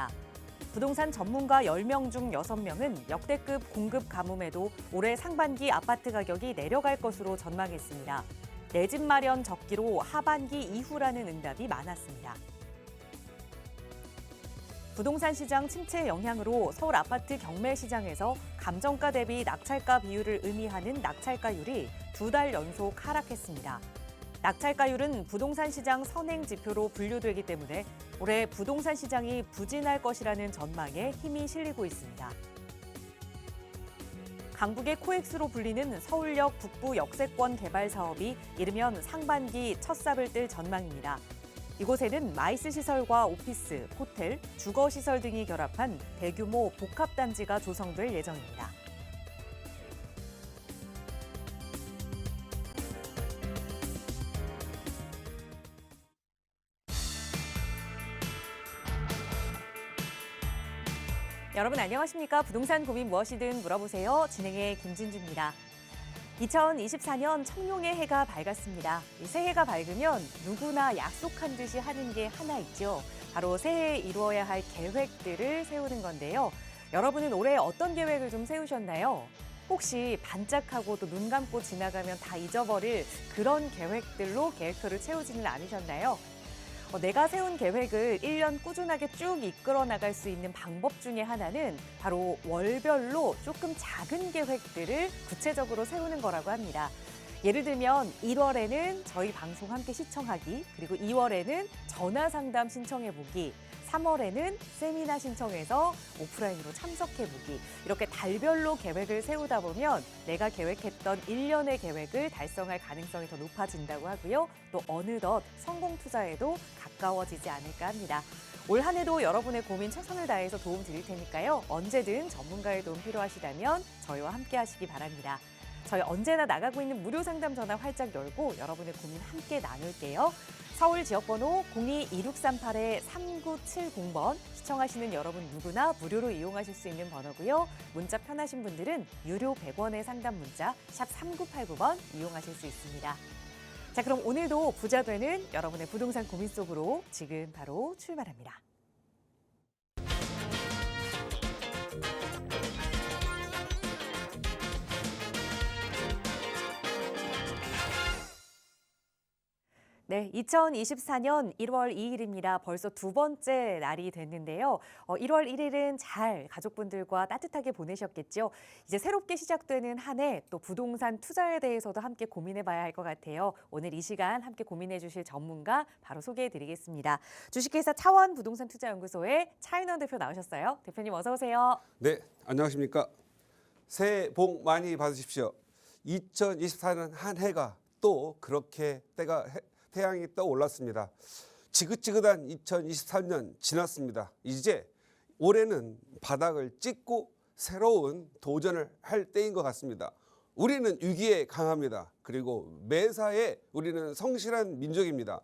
있습니다. 부동산 전문가 10명 중 6명은 역대급 공급 가뭄에도 올해 상반기 아파트 가격이 내려갈 것으로 전망했습니다. 내 집 마련 적기로 하반기 이후라는 응답이 많았습니다. 부동산 시장 침체 영향으로 서울 아파트 경매 시장에서 감정가 대비 낙찰가 비율을 의미하는 낙찰가율이 2달 연속 하락했습니다. 낙찰가율은 부동산 시장 선행 지표로 분류되기 때문에 올해 부동산 시장이 부진할 것이라는 전망에 힘이 실리고 있습니다. 강북의 코엑스로 불리는 서울역 북부 역세권 개발 사업이 이르면 상반기 첫 삽을 뜰 전망입니다. 이곳에는 마이스 시설과 오피스, 호텔, 주거 시설 등이 결합한 대규모 복합단지가 조성될 예정입니다. 여러분 안녕하십니까? 부동산 고민 무엇이든 물어보세요. 진행의 김진주입니다. 2024년 청룡의 해가 밝았습니다. 새해가 밝으면 누구나 약속한 듯이 하는 게 하나 있죠. 바로 새해에 이루어야 할 계획들을 세우는 건데요. 여러분은 올해 어떤 계획을 좀 세우셨나요? 혹시 반짝하고 또 눈 감고 지나가면 다 잊어버릴 그런 계획들로 계획표를 채우지는 않으셨나요? 내가 세운 계획을 1년 꾸준하게 쭉 이끌어 나갈 수 있는 방법 중에 하나는 바로 월별로 조금 작은 계획들을 구체적으로 세우는 거라고 합니다. 예를 들면 1월에는 저희 방송 함께 시청하기, 그리고 2월에는 전화 상담 신청해보기, 3월에는 세미나 신청해서 오프라인으로 참석해보기, 이렇게 달별로 계획을 세우다 보면 내가 계획했던 1년의 계획을 달성할 가능성이 더 높아진다고 하고요. 또 어느덧 성공 투자에도 가까워지지 않을까 합니다. 올 한 해도 여러분의 고민 최선을 다해서 도움 드릴 테니까요. 언제든 전문가의 도움 필요하시다면 저희와 함께 하시기 바랍니다. 저희 언제나 나가고 있는 무료 상담 전화 활짝 열고 여러분의 고민 함께 나눌게요. 서울 지역번호 02-2638-3970번, 시청하시는 여러분 누구나 무료로 이용하실 수 있는 번호고요. 문자 편하신 분들은 유료 100원의 상담 문자 샵 3989번 이용하실 수 있습니다. 자, 그럼 오늘도 부자 되는 여러분의 부동산 고민 속으로 지금 바로 출발합니다. 네, 2024년 1월 2일입니다. 벌써 두 번째 날이 됐는데요. 1월 1일은 잘 가족분들과 따뜻하게 보내셨겠죠? 이제 새롭게 시작되는 한 해 또 부동산 투자에 대해서도 함께 고민해 봐야 할 것 같아요. 오늘 이 시간 함께 고민해 주실 전문가 바로 소개해 드리겠습니다. 주식회사 차원 부동산 투자연구소의 차인원 대표 나오셨어요. 대표님 어서 오세요. 네, 안녕하십니까? 새해 복 많이 받으십시오. 2024년 한 해가 또 그렇게 태양이 떠올랐습니다. 지긋지긋한 2023년 지났습니다. 이제 올해는 바닥을 찍고 새로운 도전을 할 때인 것 같습니다. 우리는 위기에 강합니다. 그리고 매사에 우리는 성실한 민족입니다.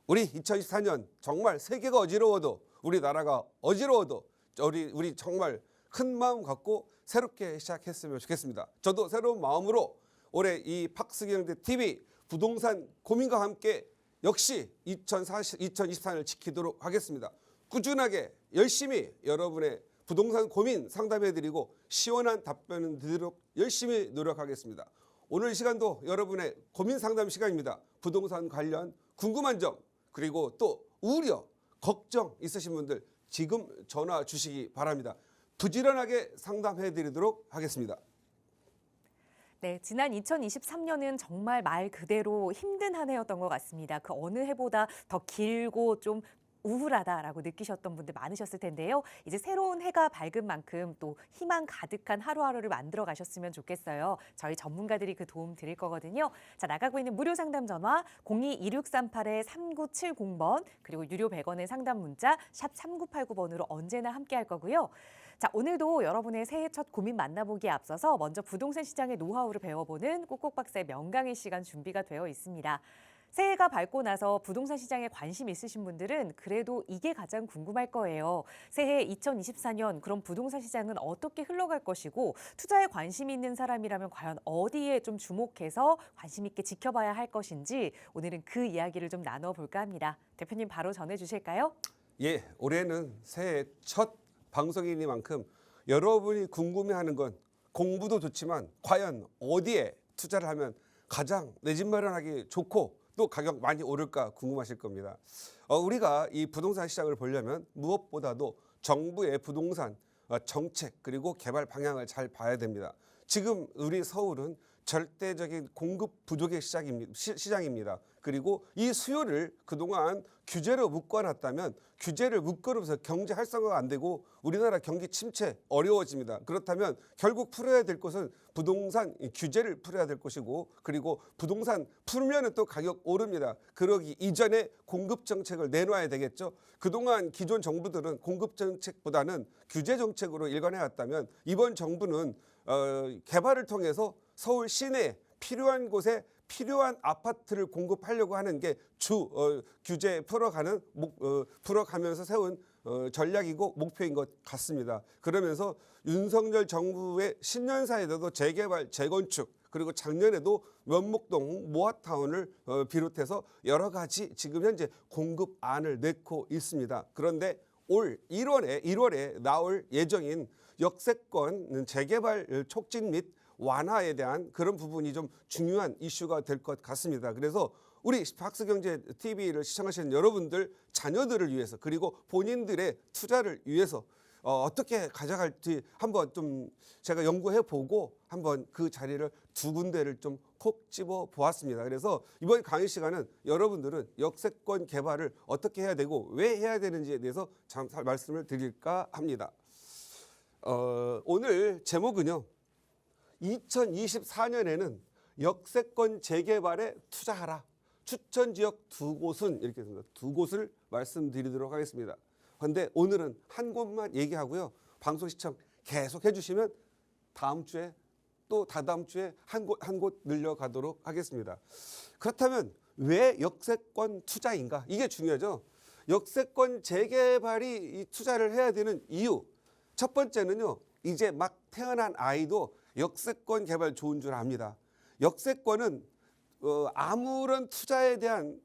우리 2024년 정말 세계가 어지러워도 우리나라가 어지러워도 우리 정말 큰 마음 갖고 새롭게 시작했으면 좋겠습니다. 저도 새로운 마음으로 올해 이 박스경제 TV 부동산 고민과 함께 역시 2024년을 지키도록 하겠습니다. 꾸준하게 열심히 여러분의 부동산 고민 상담해드리고 시원한 답변을 드리도록 열심히 노력하겠습니다. 오늘 이 시간도 여러분의 고민 상담 시간입니다. 부동산 관련 궁금한 점 그리고 또 우려, 걱정 있으신 분들 지금 전화 주시기 바랍니다. 부지런하게 상담해드리도록 하겠습니다. 네, 지난 2023년은 정말 말 그대로 힘든 한 해였던 것 같습니다. 그 어느 해보다 더 길고 좀 우울하다라고 느끼셨던 분들 많으셨을 텐데요. 이제 새로운 해가 밝은 만큼 또 희망 가득한 하루하루를 만들어 가셨으면 좋겠어요. 저희 전문가들이 그 도움 드릴 거거든요. 자, 나가고 있는 무료 상담 전화 02-2638-3970번 그리고 유료 100원의 상담 문자 샵 3989번으로 언제나 함께 할 거고요. 자, 오늘도 여러분의 새해 첫 고민 만나보기에 앞서서 먼저 부동산 시장의 노하우를 배워보는 꼭꼭박사의 명강의 시간 준비가 되어 있습니다. 새해가 밝고 나서 부동산 시장에 관심 있으신 분들은 그래도 이게 가장 궁금할 거예요. 새해 2024년 그럼 부동산 시장은 어떻게 흘러갈 것이고 투자에 관심이 있는 사람이라면 과연 어디에 좀 주목해서 관심 있게 지켜봐야 할 것인지 오늘은 그 이야기를 좀 나눠볼까 합니다. 대표님 바로 전해주실까요? 예, 올해는 새해 첫 방송이니만큼 여러분이 궁금해하는 건 공부도 좋지만 과연 어디에 투자를 하면 가장 내 집 마련하기 좋고 또 가격 많이 오를까 궁금하실 겁니다. 우리가 이 부동산 시장을 보려면 무엇보다도 정부의 부동산 정책 그리고 개발 방향을 잘 봐야 됩니다. 지금 우리 서울은 절대적인 공급 부족의 시장입니다. 그리고 이 수요를 그동안 규제로 묶어놨다면 규제를 묶어놓으면서 경제 활성화가 안 되고 우리나라 경기 침체 어려워집니다. 그렇다면 결국 풀어야 될 것은 부동산 규제를 풀어야 될 것이고 그리고 부동산 풀면 또 가격 오릅니다. 그러기 이전에 공급 정책을 내놔야 되겠죠. 그동안 기존 정부들은 공급 정책보다는 규제 정책으로 일관해왔다면 이번 정부는 개발을 통해서 서울 시내 필요한 곳에 필요한 아파트를 공급하려고 하는 게 규제 풀어가면서 세운 전략이고 목표인 것 같습니다. 그러면서 윤석열 정부의 신년사에도 재개발, 재건축 그리고 작년에도 면목동 모아타운을 비롯해서 여러 가지 지금 현재 공급안을 내고 있습니다. 그런데 올 1월에 나올 예정인 역세권 재개발 촉진 및 완화에 대한 그런 부분이 좀 중요한 이슈가 될 것 같습니다. 그래서 우리 박스경제TV를 시청하시는 여러분들 자녀들을 위해서 그리고 본인들의 투자를 위해서 어떻게 가져갈지 한번 좀 제가 연구해 보고 한번 그 자리를 두 군데를 좀 콕 집어 보았습니다. 그래서 이번 강의 시간은 여러분들은 역세권 개발을 어떻게 해야 되고 왜 해야 되는지에 대해서 잠깐 말씀을 드릴까 합니다. 오늘 제목은요. 2024년에는 역세권 재개발에 투자하라. 추천 지역 두 곳은 이렇게 됩니다. 두 곳을 말씀드리도록 하겠습니다. 그런데 오늘은 한 곳만 얘기하고요. 방송 시청 계속 해주시면 다음 주에 또 다다음 주에 한 곳 늘려가도록 하겠습니다. 그렇다면 왜 역세권 투자인가? 이게 중요하죠. 역세권 재개발이 이 투자를 해야 되는 이유. 첫 번째는요. 이제 막 태어난 아이도 역세권 개발 좋은 줄 압니다. 역세권은 아무런 투자에 대한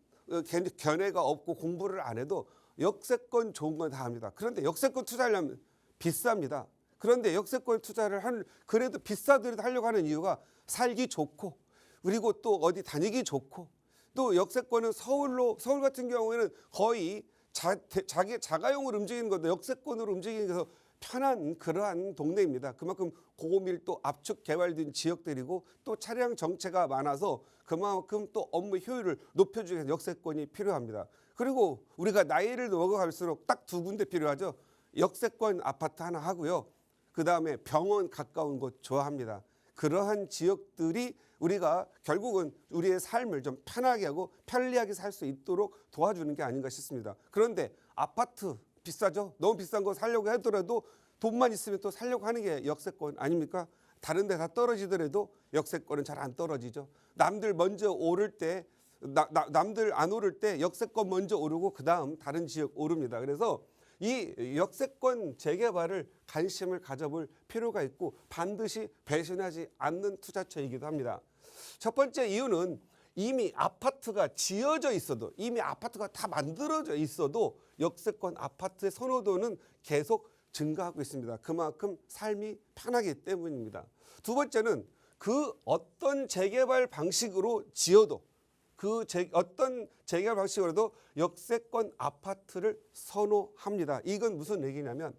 견해가 없고 공부를 안 해도 역세권 좋은 건 다 합니다. 그런데 역세권 투자하려면 비쌉니다. 그런데 역세권 투자를 그래도 비싸더라도 하려고 하는 이유가 살기 좋고 그리고 또 어디 다니기 좋고 또 역세권은 서울 같은 경우에는 거의 자기 자가용으로 움직이는 건데 역세권으로 움직이는 게 편한 그러한 동네입니다. 그만큼 고밀도 압축 개발된 지역들이고 또 차량 정체가 많아서 그만큼 또 업무 효율을 높여주기 위해서 역세권이 필요합니다. 그리고 우리가 나이를 먹어갈수록 딱 두 군데 필요하죠. 역세권 아파트 하나 하고요. 그 다음에 병원 가까운 곳 좋아합니다. 그러한 지역들이 우리가 결국은 우리의 삶을 좀 편하게 하고 편리하게 살 수 있도록 도와주는 게 아닌가 싶습니다. 그런데 아파트 비싸죠. 너무 비싼 거 살려고 하더라도 돈만 있으면 또 살려고 하는 게 역세권 아닙니까? 다른 데 다 떨어지더라도 역세권은 잘 안 떨어지죠. 남들 먼저 오를 때 남들 안 오를 때 역세권 먼저 오르고 그다음 다른 지역 오릅니다. 그래서 이 역세권 재개발을 관심을 가져볼 필요가 있고 반드시 배신하지 않는 투자처이기도 합니다. 첫 번째 이유는 이미 아파트가 지어져 있어도 이미 아파트가 다 만들어져 있어도 역세권 아파트의 선호도는 계속 증가하고 있습니다. 그만큼 삶이 편하기 때문입니다. 두 번째는 그 어떤 재개발 방식으로 지어도 어떤 재개발 방식으로도 역세권 아파트를 선호합니다. 이건 무슨 얘기냐면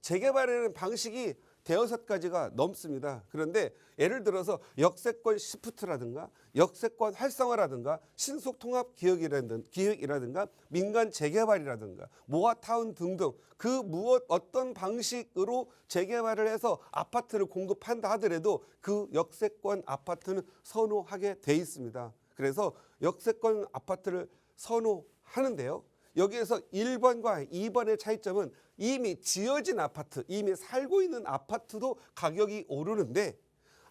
재개발하는 방식이 대여섯 가지가 넘습니다. 그런데 예를 들어서 역세권 시프트라든가 역세권 활성화라든가 신속통합기획이라든가 민간 재개발이라든가 모아타운 등등 그 어떤 방식으로 재개발을 해서 아파트를 공급한다 하더라도 그 역세권 아파트는 선호하게 돼 있습니다. 그래서 역세권 아파트를 선호하는데요. 여기에서 1번과 2번의 차이점은 이미 지어진 아파트, 이미 살고 있는 아파트도 가격이 오르는데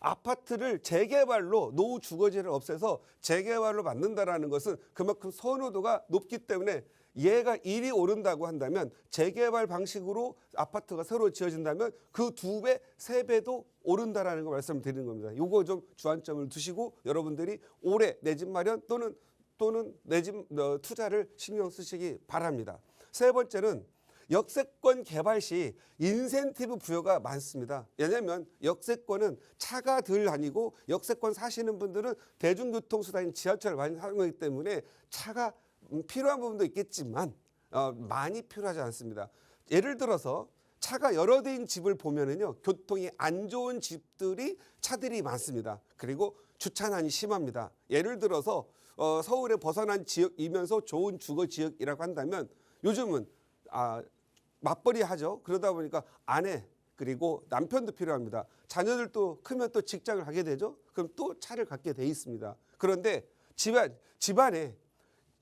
아파트를 재개발로 노후 주거지를 없애서 재개발로 만든다는 것은 그만큼 선호도가 높기 때문에 얘가 1이 오른다고 한다면 재개발 방식으로 아파트가 새로 지어진다면 그 2배, 3배도 오른다라는 걸 말씀드리는 겁니다. 이거 좀 주안점을 두시고 여러분들이 올해 내 집 마련 또는 또는 내 집 투자를 신경 쓰시기 바랍니다. 세 번째는 역세권 개발 시 인센티브 부여가 많습니다. 왜냐하면 역세권은 차가 덜 다니고 역세권 사시는 분들은 대중교통수단인 지하철을 많이 사용하기 때문에 차가 필요한 부분도 있겠지만 많이 필요하지 않습니다. 예를 들어서 차가 여러 대인 집을 보면은요, 교통이 안 좋은 집들이 차들이 많습니다. 그리고 주차난이 심합니다. 예를 들어서 서울에 벗어난 지역이면서 좋은 주거 지역이라고 한다면 요즘은 맞벌이 하죠. 그러다 보니까 아내 그리고 남편도 필요합니다. 자녀들도 크면 또 직장을 가게 되죠. 그럼 또 차를 갖게 돼 있습니다. 그런데 집안에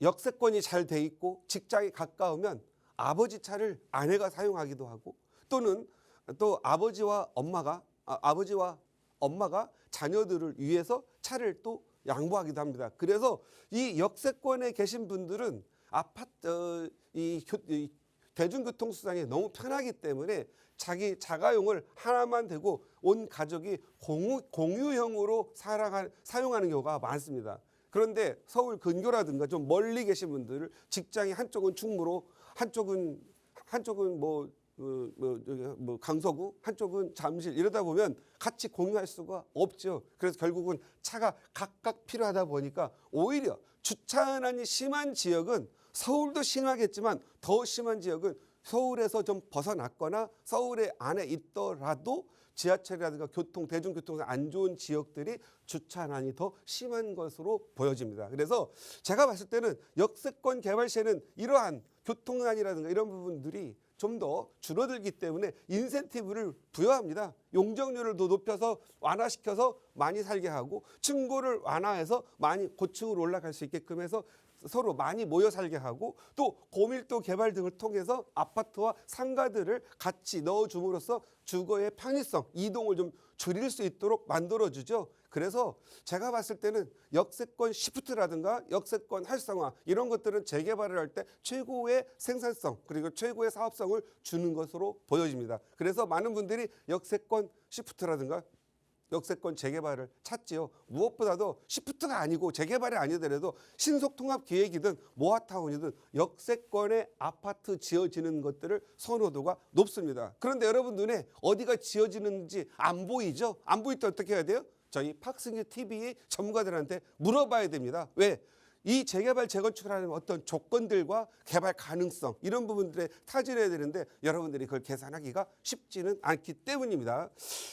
역세권이 잘 돼 있고 직장이 가까우면 아버지 차를 아내가 사용하기도 하고 또는 또 아버지와 엄마가 자녀들을 위해서 차를 또 양보하기도 합니다. 그래서 이 역세권에 계신 분들은 이 대중교통수단이 너무 편하기 때문에 자기 자가용을 하나만 대고 온 가족이 공유형으로 사용하는 경우가 많습니다. 그런데 서울 근교라든가 좀 멀리 계신 분들 직장이 한쪽은 충무로 한쪽은 강서구 한쪽은 잠실 이러다 보면 같이 공유할 수가 없죠. 그래서 결국은 차가 각각 필요하다 보니까 오히려 주차난이 심한 지역은 서울도 심하겠지만 더 심한 지역은 서울에서 좀 벗어났거나 서울에 안에 있더라도 지하철이라든가 대중교통이 안 좋은 지역들이 주차난이 더 심한 것으로 보여집니다. 그래서 제가 봤을 때는 역세권 개발 시에는 이러한 교통난이라든가 이런 부분들이 좀 더 줄어들기 때문에 인센티브를 부여합니다. 용적률을 더 높여서 완화시켜서 많이 살게 하고 층고를 완화해서 많이 고층으로 올라갈 수 있게끔 해서 서로 많이 모여 살게 하고 또 고밀도 개발 등을 통해서 아파트와 상가들을 같이 넣어줌으로써 주거의 편의성, 이동을 좀 줄일 수 있도록 만들어주죠. 그래서 제가 봤을 때는 역세권 시프트라든가 역세권 활성화 이런 것들은 재개발을 할 때 최고의 생산성 그리고 최고의 사업성을 주는 것으로 보여집니다. 그래서 많은 분들이 역세권 시프트라든가 역세권 재개발을 찾지요. 무엇보다도 시프트가 아니고 재개발이 아니더라도 신속통합기획이든 모아타운이든 역세권에 아파트 지어지는 것들을 선호도가 높습니다. 그런데 여러분 눈에 어디가 지어지는지 안 보이죠? 안 보일 때 어떻게 해야 돼요? 저희 팍스뉴 TV 전문가들한테 물어봐야 됩니다. 왜? 이 재개발 재건축을 하는 어떤 조건들과 개발 가능성 이런 부분들에 타진해야 되는데 여러분들이 그걸 계산하기가 쉽지는 않기 때문입니다.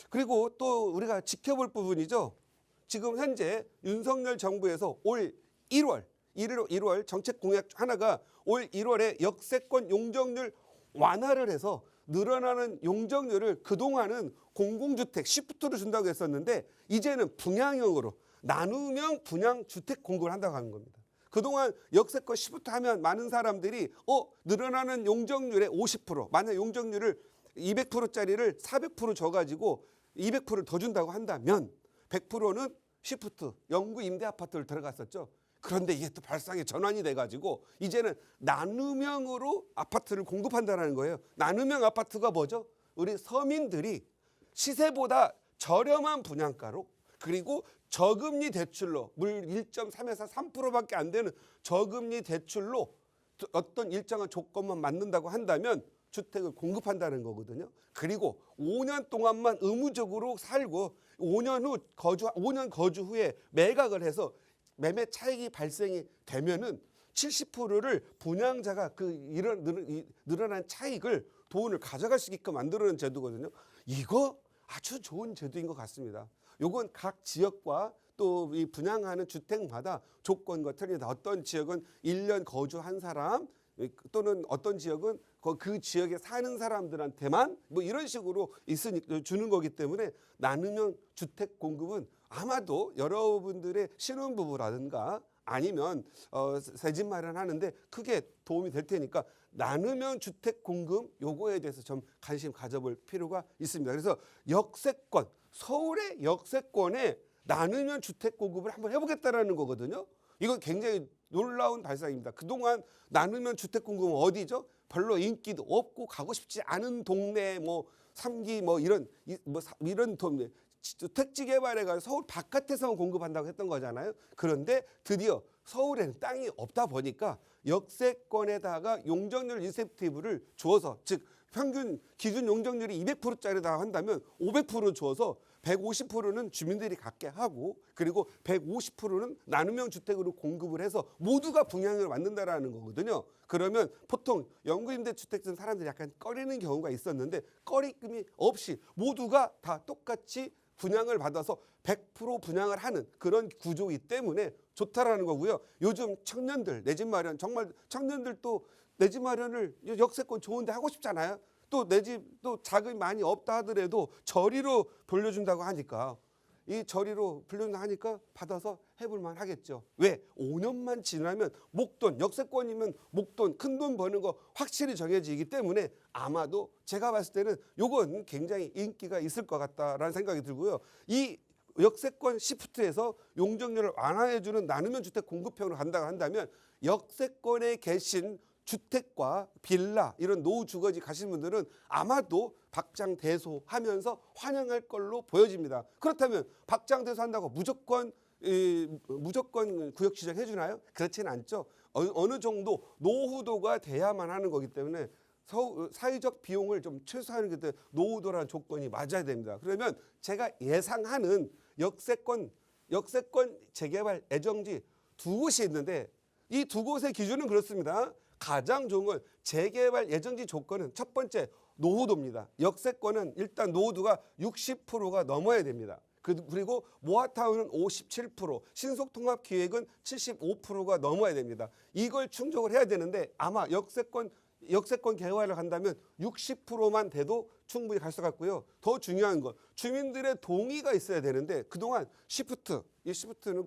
그리고 또 우리가 지켜볼 부분이죠. 지금 현재 윤석열 정부에서 올 1월 정책 공약 하나가 올 1월에 역세권 용적률 완화를 해서 늘어나는 용적률을 그동안은 공공주택 시프트로 준다고 했었는데 이제는 분양형으로 나누면 분양 주택 공급을 한다고 하는 겁니다. 그동안 역세권 시프트 하면 많은 사람들이 늘어나는 용적률의 50% 만약 용적률을 200%짜리를 400% 줘가지고 200%를 더 준다고 한다면 100%는 시프트 영구 임대 아파트를 들어갔었죠. 그런데 이게 또 발상의 전환이 돼가지고 이제는 나누명으로 아파트를 공급한다는 거예요. 나누명 아파트가 뭐죠? 우리 서민들이 시세보다 저렴한 분양가로 그리고 저금리 대출로 물 1.3에서 3%밖에 안 되는 저금리 대출로 어떤 일정한 조건만 맞는다고 한다면 주택을 공급한다는 거거든요. 그리고 5년 동안만 의무적으로 살고 5년 거주 후에 매각을 해서 매매 차익이 발생이 되면은 70%를 분양자가 늘어난 차익을 돈을 가져갈 수 있게끔 만들어낸 제도거든요. 이거 아주 좋은 제도인 것 같습니다. 요건 각 지역과 또 이 분양하는 주택마다 조건과 틀리다. 어떤 지역은 1년 거주한 사람 또는 어떤 지역은 그 지역에 사는 사람들한테만 뭐 이런 식으로 주는 거기 때문에 나누면 주택 공급은 아마도 여러분들의 신혼부부라든가 아니면 새 집 마련하는데 크게 도움이 될 테니까 나누면 주택 공급 요거에 대해서 좀 관심 가져볼 필요가 있습니다. 그래서 역세권 서울의 역세권에 나누면 주택 공급을 한번 해보겠다라는 거거든요. 이건 굉장히 놀라운 발상입니다. 그동안 나누면 주택 공급은 어디죠? 별로 인기도 없고 가고 싶지 않은 동네 뭐 3기 이런 동네 택지 개발해가 서울 바깥에서만 공급한다고 했던 거잖아요. 그런데 드디어 서울에는 땅이 없다 보니까 역세권에다가 용적률 인센티브를 주어서, 즉 평균 기준 용적률이 200%짜리다 한다면 500% 주어서 150%는 주민들이 갖게 하고, 그리고 150%는 나눔형 주택으로 공급을 해서 모두가 분양을 만든다라는 거거든요. 그러면 보통 영구임대주택 든 사람들이 약간 꺼리는 경우가 있었는데, 꺼리낌이 없이 모두가 다 똑같이 분양을 받아서 100% 분양을 하는 그런 구조이기 때문에 좋다라는 거고요. 요즘 청년들 내 집 마련, 정말 청년들도 내 집 마련을 역세권 좋은데 하고 싶잖아요. 또 내 집도 자금이 많이 없다 하더라도 저리로 돌려준다고 하니까, 이 저리로 불려준다 하니까 받아서 해볼만 하겠죠. 왜? 5년만 지나면 목돈, 역세권이면 목돈, 큰돈 버는 거 확실히 정해지기 때문에 아마도 제가 봤을 때는 요건 굉장히 인기가 있을 것 같다라는 생각이 들고요. 이 역세권 시프트에서 용적률을 완화해주는 나누면 주택 공급형으로 간다고 한다면, 역세권에 계신 주택과 빌라, 이런 노후 주거지 가시는 분들은 아마도 박장대소하면서 환영할 걸로 보여집니다. 그렇다면 박장대소한다고 무조건 구역 지정해 주나요? 그렇지는 않죠. 어느 정도 노후도가 돼야만 하는 거기 때문에 사회적 비용을 좀 최소화하는 게 노후도라는 조건이 맞아야 됩니다. 그러면 제가 예상하는 역세권 재개발 예정지 두 곳이 있는데, 이 두 곳의 기준은 그렇습니다. 가장 좋은 건 재개발 예정지 조건은 첫 번째 노후도입니다. 역세권은 일단 노후도가 60%가 넘어야 됩니다. 그리고 모아타운은 57%, 신속통합기획은 75%가 넘어야 됩니다. 이걸 충족을 해야 되는데, 아마 역세권 개발을 간다면 60%만 돼도 충분히 갈 수 같고요. 더 중요한 건 주민들의 동의가 있어야 되는데, 그동안 이 시프트는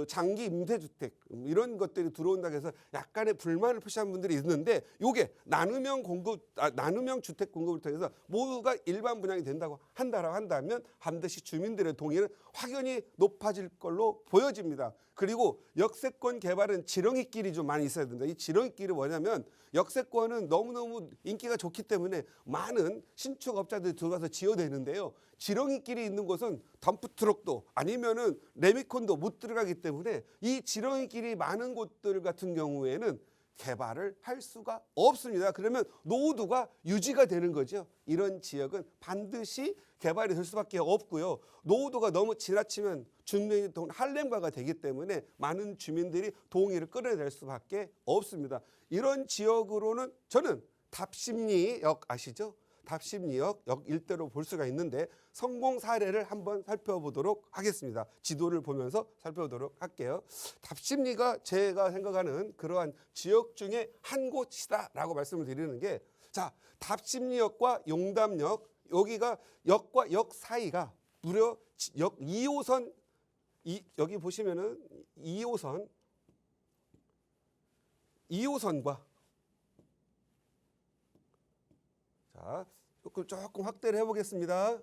장기 임대주택 이런 것들이 들어온다고 해서 약간의 불만을 표시한 분들이 있는데, 요게 나눔형 주택 공급을 통해서 모두가 일반 분양이 된다고 한다면 반드시 주민들의 동의는 확연히 높아질 걸로 보여집니다. 그리고 역세권 개발은 지렁이길이 좀 많이 있어야 된다. 이 지렁이길이 뭐냐면, 역세권은 너무너무 인기가 좋기 때문에 많은 신축업자들이 들어가서 지어대는데요. 지렁이길이 있는 곳은 덤프트럭도 아니면은 레미콘도 못 들어가기 때문에 이 지렁이길이 많은 곳들 같은 경우에는 개발을 할 수가 없습니다. 그러면 노후도가 유지가 되는 거죠. 이런 지역은 반드시 개발이 될 수밖에 없고요. 노후도가 너무 지나치면 주민의 할렘과가 되기 때문에 많은 주민들이 동의를 끌어낼 수밖에 없습니다. 이런 지역으로는 저는 답심리역 아시죠? 답심리역 일대로 볼 수가 있는데, 성공 사례를 한번 살펴보도록 하겠습니다. 지도를 보면서 살펴보도록 할게요. 답심리가 제가 생각하는 그러한 지역 중에 한 곳이다라고 말씀을 드리는 게, 자, 답심리역과 용담역, 여기가 역과 역 사이가 무려 역 2호선, 여기 보시면은 2호선과 자, 조금 확대를 해보겠습니다.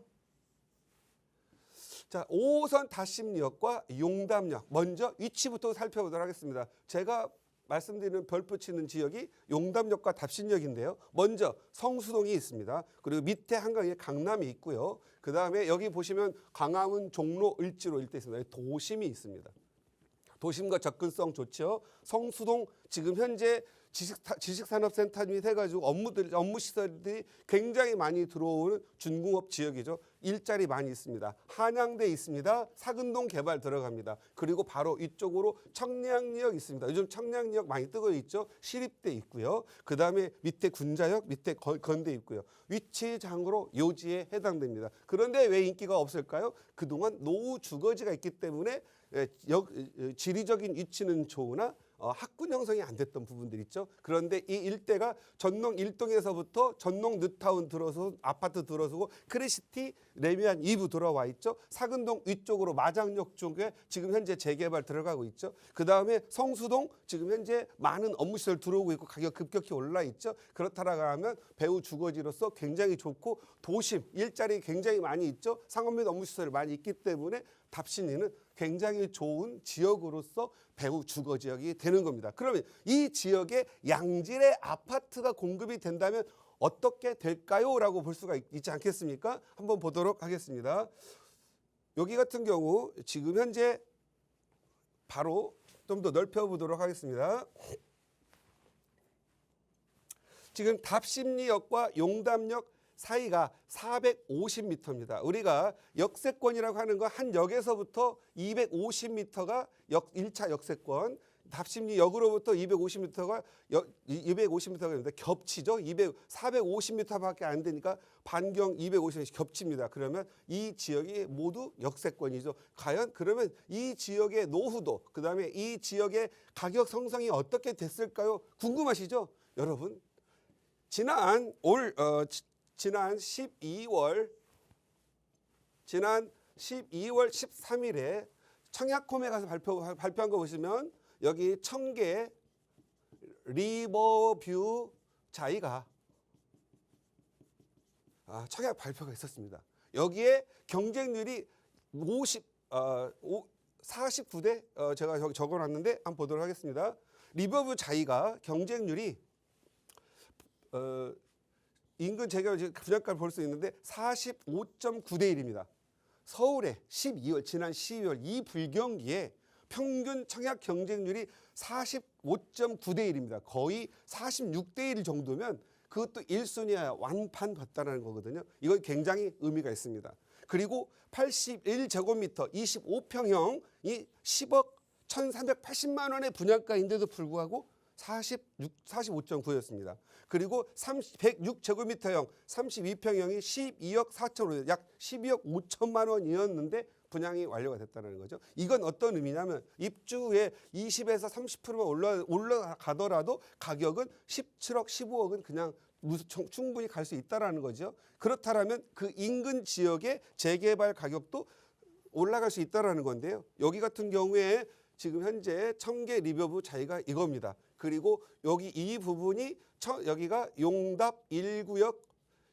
자, 5호선 답심리역과 용담역, 먼저 위치부터 살펴보도록 하겠습니다. 제가 말씀드리는 별표 치는 지역이 용담역과 답심역인데요. 먼저 성수동이 있습니다. 그리고 밑에 한강에 강남이 있고요. 그 다음에 여기 보시면 광화문, 종로, 을지로 일대 있습니다. 도심이 있습니다. 도심과 접근성 좋죠. 성수동 지금 현재 지식산업센터 및 해가지고 업무 시설들이 굉장히 많이 들어오는 준공업 지역이죠. 일자리 많이 있습니다. 한양대 있습니다. 사근동 개발 들어갑니다. 그리고 바로 이쪽으로 청량리역 있습니다. 요즘 청량리역 많이 뜨고 있죠. 시립대 있고요. 그 다음에 밑에 군자역, 밑에 건대 있고요. 위치장으로 요지에 해당됩니다. 그런데 왜 인기가 없을까요? 그동안 노후 주거지가 있기 때문에 지리적인 위치는 좋으나 학군 형성이 안 됐던 부분들 있죠. 그런데 이 일대가 전농 1동에서부터 전농 뉴타운 들어서 아파트 들어서고 크레시티 레미안 2부 들어와 있죠. 사근동 위쪽으로 마장역 쪽에 지금 현재 재개발 들어가고 있죠. 그 다음에 성수동 지금 현재 많은 업무시설 들어오고 있고 가격 급격히 올라 있죠. 그렇다라고 하면 배후 주거지로서 굉장히 좋고, 도심 일자리 굉장히 많이 있죠. 상업 및 업무시설이 많이 있기 때문에 답심리는 굉장히 좋은 지역으로서 배후 주거 지역이 되는 겁니다. 그러면 이 지역에 양질의 아파트가 공급이 된다면 어떻게 될까요? 라고 볼 수가 있지 않겠습니까? 한번 보도록 하겠습니다. 여기 같은 경우 지금 현재 바로 좀 더 넓혀보도록 하겠습니다. 지금 답심리역과 용담역 사이가 450m입니다. 우리가 역세권이라고 하는 건 한 역에서부터 250m가 1차 역세권, 답심리역으로부터 250m가 있는데 겹치죠. 450m밖에 안 되니까 반경 250m 겹칩니다. 그러면 이 지역이 모두 역세권이죠. 과연 그러면 이 지역의 노후도 그다음에 이 지역의 가격 형성이 어떻게 됐을까요? 궁금하시죠? 여러분, 지난 12월 13일에 청약홈에 가서 발표한 거 보시면 여기 청계 리버뷰 자이가 청약 발표가 있었습니다. 여기에 경쟁률이 49대 제가 여기 적어놨는데 한번 보도록 하겠습니다. 리버뷰 자이가 경쟁률이 인근 재개발 분양가를 볼 수 있는데 45.9대 1입니다. 서울의 지난 12월 이 불경기에 평균 청약 경쟁률이 45.9대 1입니다. 거의 46대 1 정도면 그것도 1순위야 완판 봤다는 거거든요. 이건 굉장히 의미가 있습니다. 그리고 81제곱미터 25평형이 10억 1,380만 원의 분양가인데도 불구하고 45.9였습니다. 그리고 106제곱미터형 32평형이 12억 4천원, 약 12억 5천만 원이었는데 분양이 완료가 됐다는 거죠. 이건 어떤 의미냐면 입주 후에 20에서 30%만 올라가더라도 가격은 17억, 15억은 그냥 충분히 갈 수 있다는 거죠. 그렇다면 그 인근 지역의 재개발 가격도 올라갈 수 있다는 건데요. 여기 같은 경우에 지금 현재 청계 리버뷰 자이가 이겁니다. 그리고 여기 이 부분이 여기가 용답 1구역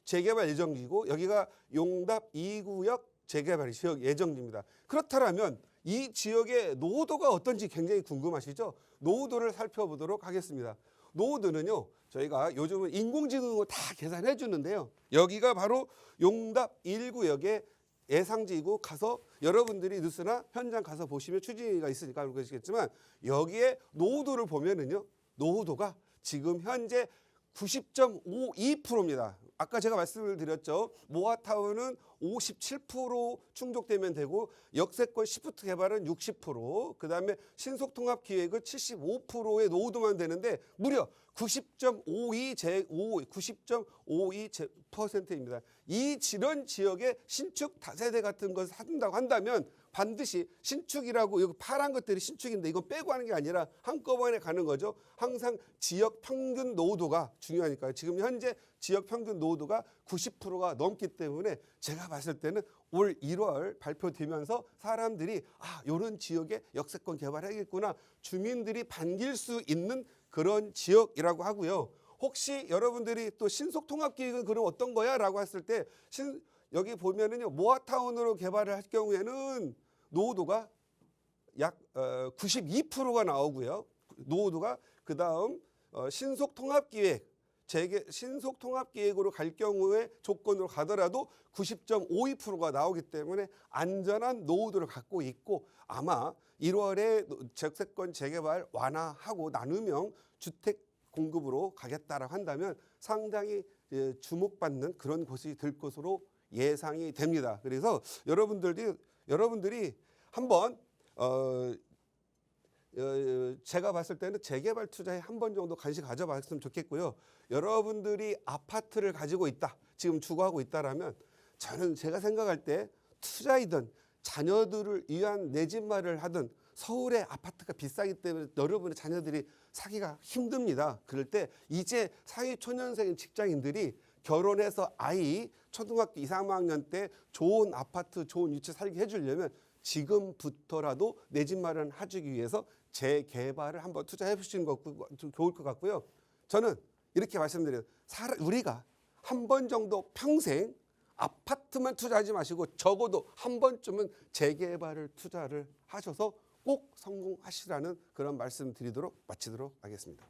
재개발 예정지고 여기가 용답 2구역 재개발 지역 예정지입니다. 그렇다면 이 지역의 노후도가 어떤지 굉장히 궁금하시죠? 노후도를 살펴보도록 하겠습니다. 노후도는요, 저희가 요즘은 인공지능으로 다 계산해 주는데요. 여기가 바로 용답 1구역의 예상지이고 가서 여러분들이 뉴스나 현장 가서 보시면 추진위가 있으니까 알고 계시겠지만 여기에 노후도를 보면은요, 노후도가 지금 현재 90.52%입니다. 아까 제가 말씀을 드렸죠. 모아타운은 57% 충족되면 되고 역세권 시프트 개발은 60%, 그다음에 신속통합기획은 75%의 노후도만 되는데 무려 90.52%입니다. 이런 지역에 신축 다세대 같은 것을 한다고 한다면 반드시 신축이라고 여기 파란 것들이 신축인데 이건 빼고 하는 게 아니라 한꺼번에 가는 거죠. 항상 지역 평균 노후도가 중요하니까요. 지금 현재 지역 평균 노후도가 90%가 넘기 때문에 제가 봤을 때는 올 1월 발표되면서 사람들이 이런 지역에 역세권 개발해야겠구나, 주민들이 반길 수 있는 그런 지역이라고 하고요. 혹시 여러분들이 또 신속통합기획은 그럼 어떤 거야? 라고 했을 때 여기 보면은요, 모아타운으로 개발을 할 경우에는 노후도가 약 92%가 나오고요. 노후도가 그다음 신속통합기획으로 갈 경우에 조건으로 가더라도 90.52%가 나오기 때문에 안전한 노후도를 갖고 있고 아마 1월에 적세권 재개발 완화하고 나누명 주택 공급으로 가겠다라고 한다면 상당히 주목받는 그런 곳이 될 것으로 예상이 됩니다. 그래서 여러분들이 한번 제가 봤을 때는 재개발 투자에 한 번 정도 관심 가져봤으면 좋겠고요. 여러분들이 아파트를 가지고 있다, 지금 주거하고 있다라면 저는 제가 생각할 때 투자이든 자녀들을 위한 내 집 마련을 하든 서울의 아파트가 비싸기 때문에 여러분의 자녀들이 사기가 힘듭니다. 그럴 때 이제 사회초년생인 직장인들이 결혼해서 아이 초등학교 2, 3학년 때 좋은 아파트, 좋은 위치 살게 해주려면 지금부터라도 내 집 마련 해주기 위해서 재개발을 한번 투자해 보시는 것도 좋을 것 같고요. 저는 이렇게 말씀드려요. 우리가 한 번 정도 평생 아파트만 투자하지 마시고 적어도 한 번쯤은 재개발을 투자를 하셔서 꼭 성공하시라는 그런 말씀 드리도록 마치도록 하겠습니다.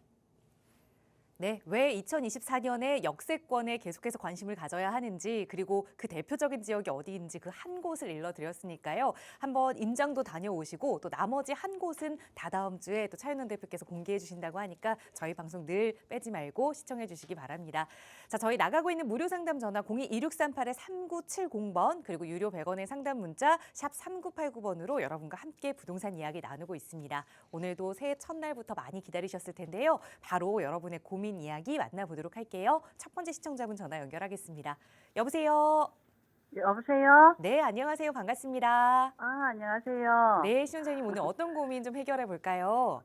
네, 왜 2024년에 역세권에 계속해서 관심을 가져야 하는지 그리고 그 대표적인 지역이 어디인지 그 한 곳을 일러드렸으니까요. 한번 임장도 다녀오시고 또 나머지 한 곳은 다다음 주에 또 차윤원 대표께서 공개해 주신다고 하니까 저희 방송 늘 빼지 말고 시청해 주시기 바랍니다. 자, 저희 나가고 있는 무료 상담 전화 02-2638-3970번 그리고 유료 100원의 상담 문자 샵 3989번으로 여러분과 함께 부동산 이야기 나누고 있습니다. 오늘도 새해 첫날부터 많이 기다리셨을 텐데요. 바로 여러분의 고민 이야기 만나보도록 할게요. 첫 번째 시청자분 전화 연결하겠습니다. 여보세요. 여보세요? 네, 안녕하세요. 반갑습니다. 안녕하세요. 네, 시청자님 오늘 어떤 고민 좀 해결해 볼까요?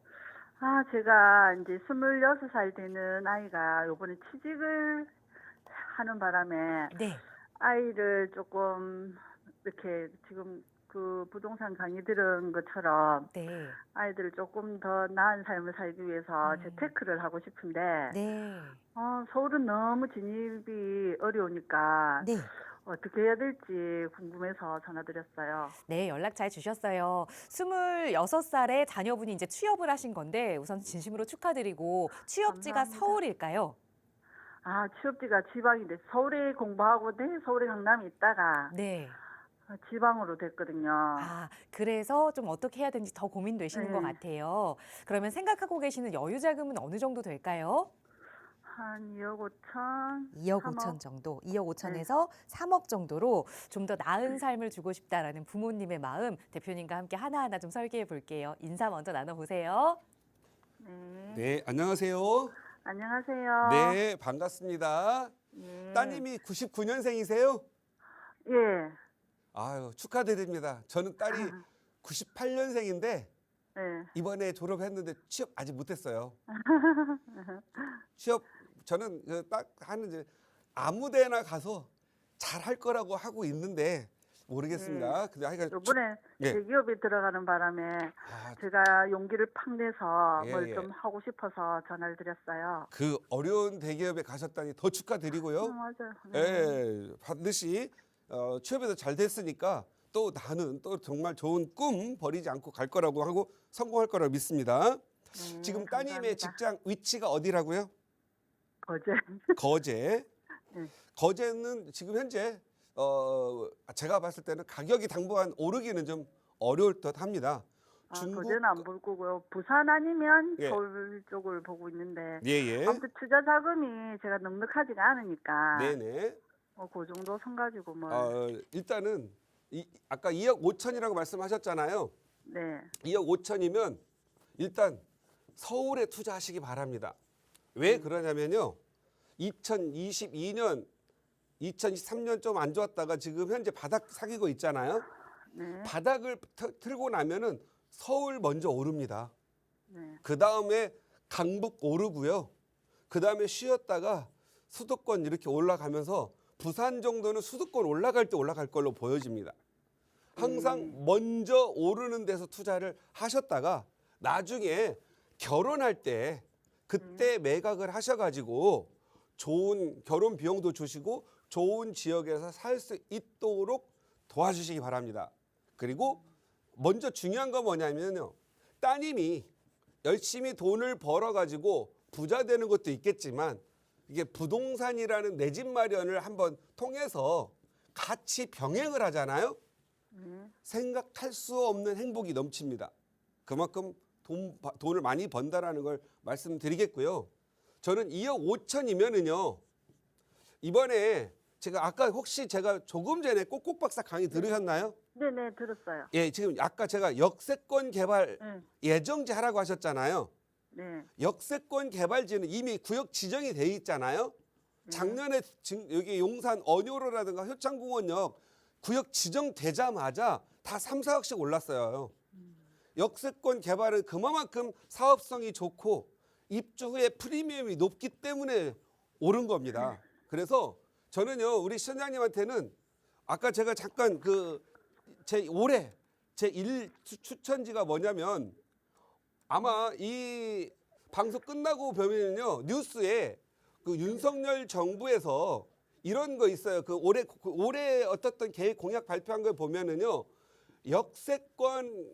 제가 이제 26살 되는 아이가 요번에 취직을 하는 바람에 네, 아이를 조금 이렇게 지금 그 부동산 강의 들은 것처럼 네, 아이들을 조금 더 나은 삶을 살기 위해서 음. 재테크를 하고 싶은데 네, 서울은 너무 진입이 어려우니까 네. 어떻게 해야 될지 궁금해서 전화드렸어요. 네, 연락 잘 주셨어요. 26살에 자녀분이 이제 취업을 하신 건데 우선 진심으로 축하드리고 취업지가 감사합니다. 서울일까요? 취업지가 지방인데 서울에 공부하고 서울에 강남에 있다가 네. 지방으로 됐거든요. 그래서 좀 어떻게 해야 되는지 더 고민되시는 것 네. 같아요. 그러면 생각하고 계시는 여유 자금은 어느 정도 될까요? 한 2억 5천, 2억 3억. 5천 정도, 2억 5천에서 3억 정도로 좀 더 나은 삶을 주고 싶다라는 부모님의 마음 대표님과 함께 하나하나 좀 설계해 볼게요. 인사 먼저 나눠보세요. 네. 네, 안녕하세요. 안녕하세요. 네, 반갑습니다. 예. 따님이 99년생이세요? 예. 아유, 축하드립니다. 저는 딸이 98년생인데 네. 이번에 졸업했는데 취업 아직 못했어요. 취업 저는 딱 하는 이제 아무데나 가서 잘 할 거라고 하고 있는데 모르겠습니다. 근데 하여간 요번에 예. 대기업에 들어가는 바람에 아, 제가 용기를 팍 내서 예, 뭘 예. 좀 하고 싶어서 전화를 드렸어요. 그 어려운 대기업에 가셨다니 더 축하드리고요. 맞아요. 네. 예, 반드시 취업에서 잘 됐으니까 또 나는 또 정말 좋은 꿈 버리지 않고 갈 거라고 하고 성공할 거라고 믿습니다. 네, 지금 따님의 감사합니다. 직장 위치가 어디라고요? 어제. 거제. 네. 거제는 지금 현재 제가 봤을 때는 가격이 당분간 오르기는 좀 어려울 듯합니다. 거제는 안 볼 거고요. 부산 아니면 예. 서울 쪽을 보고 있는데 예예. 아무튼 투자 자금이 제가 넉넉하지가 않으니까 네네. 그 정도 선 가지고 뭐 일단은 아까 2억 5천이라고 말씀하셨잖아요. 네. 2억 5천이면 일단 서울에 투자하시기 바랍니다. 왜 그러냐면요. 2022년, 2023년 좀 안 좋았다가 지금 현재 바닥 사귀고 있잖아요. 네. 바닥을 틀고 나면은 서울 먼저 오릅니다. 네. 그 다음에 강북 오르고요. 그 다음에 쉬었다가 수도권 이렇게 올라가면서 부산 정도는 수도권 올라갈 때 올라갈 걸로 보여집니다. 항상 먼저 오르는 데서 투자를 하셨다가 나중에 결혼할 때 그때 매각을 하셔가지고 좋은 결혼 비용도 주시고 좋은 지역에서 살 수 있도록 도와주시기 바랍니다. 그리고 먼저 중요한 건 뭐냐면요. 따님이 열심히 돈을 벌어가지고 부자 되는 것도 있겠지만 이게 부동산이라는 내 집 마련을 한번 통해서 같이 병행을 하잖아요. 생각할 수 없는 행복이 넘칩니다. 그만큼 돈을 많이 번다라는 걸 말씀드리겠고요. 저는 2억 5천이면은요. 이번에 아까 혹시 제가 조금 전에 꼭꼭 박사 강의 들으셨나요? 네네 들었어요. 예, 지금 아까 제가 역세권 개발 네. 예정지 하라고 하셨잖아요. 네. 역세권 개발지는 이미 구역 지정이 돼 있잖아요. 작년에 여기 용산 언효로라든가 효창공원역 구역 지정되자마자 다 3, 4억씩 올랐어요. 역세권 개발은 그만큼 사업성이 좋고 입주 후에 프리미엄이 높기 때문에 오른 겁니다. 그래서 저는요 우리 시청자님한테는 아까 제가 잠깐 올해 제 1 추천지가 뭐냐면 아마 이 방송 끝나고 보면요 뉴스에 그 윤석열 정부에서 이런 거 있어요. 올해 어떻던 계획 공약 발표한 걸 보면은요 역세권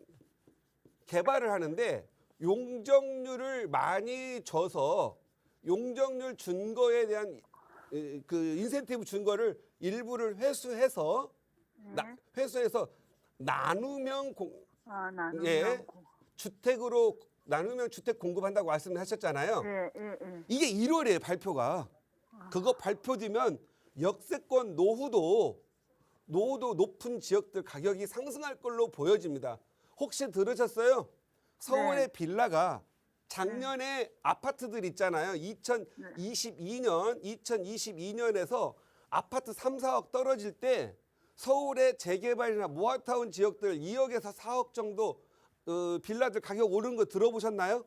개발을 하는데 용적률을 많이 줘서 용적률 준 거에 대한 그 인센티브 준 거를 일부를 회수해서 네. 회수해서 나누면 나누면 예. 주택으로 나누면 주택 공급한다고 말씀하셨잖아요. 예, 예, 예. 이게 1월에 발표가. 그거 발표되면 역세권 노후도 높은 지역들 가격이 상승할 걸로 보여집니다. 혹시 들으셨어요? 서울의 네. 빌라가 작년에 아파트들 있잖아요. 2022년에서 아파트 3, 4억 떨어질 때 서울의 재개발이나 모아타운 지역들 2억에서 4억 정도 빌라들 가격 오른 거 들어보셨나요?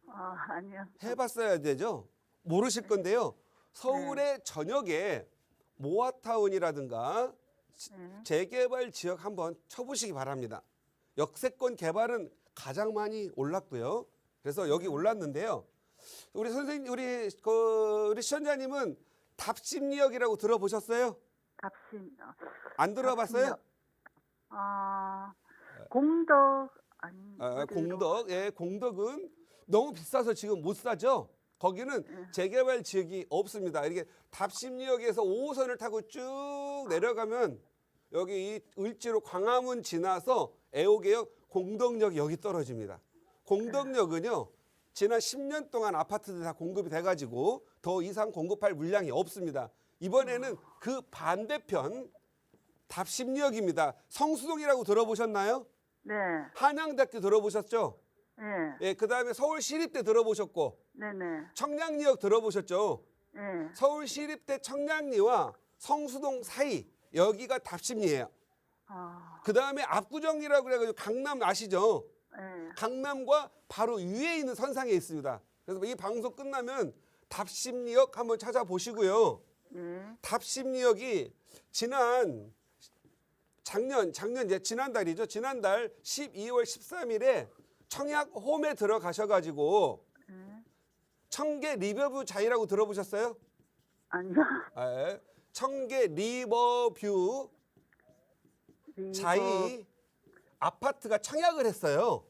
아니요. 해봤어야 되죠. 모르실 건데요. 서울의 전역에 모아타운이라든가 재개발 지역 한번 쳐보시기 바랍니다. 역세권 개발은 가장 많이 올랐고요. 그래서 여기 올랐는데요. 우리 선생님, 우리 시청자님은 답심리역이라고 들어보셨어요? 답심. 안 들어봤어요? 공덕 아니. 공덕, 예, 공덕은 너무 비싸서 지금 못 사죠. 거기는 재개발 지역이 없습니다. 이렇게 답심리역에서 5호선을 타고 쭉 내려가면 여기 이 을지로 광화문 지나서 애호개역 공덕역 여기 떨어집니다. 공덕역은요 지난 10년 동안 아파트들 다 공급이 돼가지고 더 이상 공급할 물량이 없습니다. 이번에는 그 반대편 답심리역입니다. 성수동이라고 들어보셨나요? 네. 한양대학교 들어보셨죠? 네. 예, 그 다음에 서울시립대 들어보셨고 네네. 청량리역 들어보셨죠? 네. 서울시립대 청량리와 성수동 사이 여기가 답심리예요. 그 다음에 압구정이라고 그래가지고 강남 아시죠? 네. 강남과 바로 위에 있는 선상에 있습니다. 그래서 이 방송 끝나면 답심리역 한번 찾아보시고요. 네. 답심리역이 지난달이죠. 지난달 12월 13일에 청약홈에 들어가셔가지고 청계 리버뷰 자이라고 들어보셨어요? 아니요. 네. 청계 리버뷰 자이 아파트가 청약을 했어요.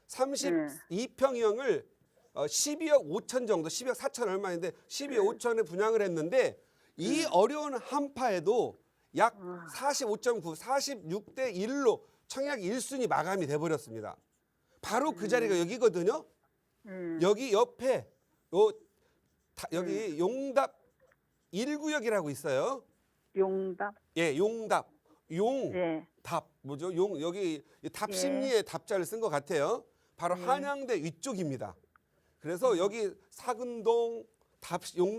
32평형을 12억 5천 정도, 12억 4천 얼마인데 12억 5천에 분양을 했는데 이 어려운 한파에도 약 45.9, 46대 1로 청약 1순위 마감이 돼버렸습니다. 바로 그 자리가 여기거든요. 여기 옆에 여기 용답 1구역이라고 있어요. 용답. 예, 용답. 예. 답 뭐죠? 여기 답심리에 답자를 쓴 것 같아요. 바로 한양대 위쪽입니다. 그래서 여기 사근동,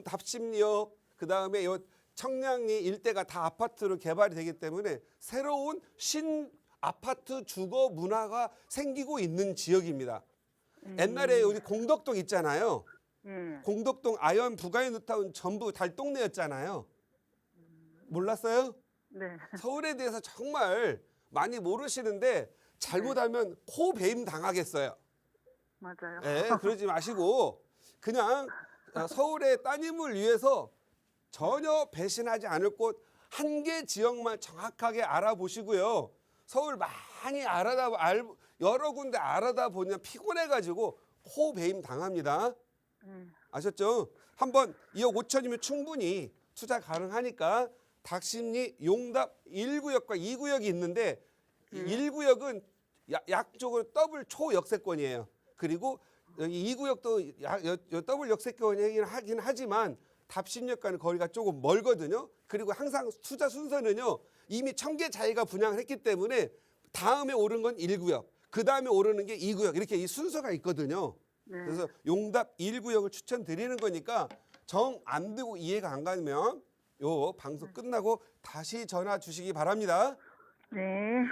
답심리역, 그 다음에 요 청량리 일대가 다 아파트로 개발이 되기 때문에 새로운 신 아파트 주거 문화가 생기고 있는 지역입니다. 옛날에 우리 공덕동 있잖아요. 공덕동 아현 부가인뉴타운 전부 달동네였잖아요. 몰랐어요? 네. 서울에 대해서 정말 많이 모르시는데 잘못하면 코 베임 당하겠어요. 맞아요. 네, 그러지 마시고 그냥 서울의 따님을 위해서 전혀 배신하지 않을 곳 한 개 지역만 정확하게 알아보시고요. 서울 많이 여러 군데 알아다 보면 피곤해가지고 코 베임 당합니다. 아셨죠? 한번 2억 5천이면 충분히 투자 가능하니까 닭심리 용답 1구역과 2구역이 있는데 1구역은 약적으로 더블 초역세권이에요. 그리고 여기 2구역도 더블 역세권이긴 하긴 하지만 답심리역과는 거리가 조금 멀거든요. 그리고 항상 투자 순서는요. 이미 청계 자이가 분양을 했기 때문에 다음에 오른 건 1구역, 그 다음에 오르는 게 2구역 이렇게 이 순서가 있거든요. 그래서 용답 1구역을 추천드리는 거니까 정 안 되고 이해가 안 가면 요 방송 끝나고 다시 전화 주시기 바랍니다. 네.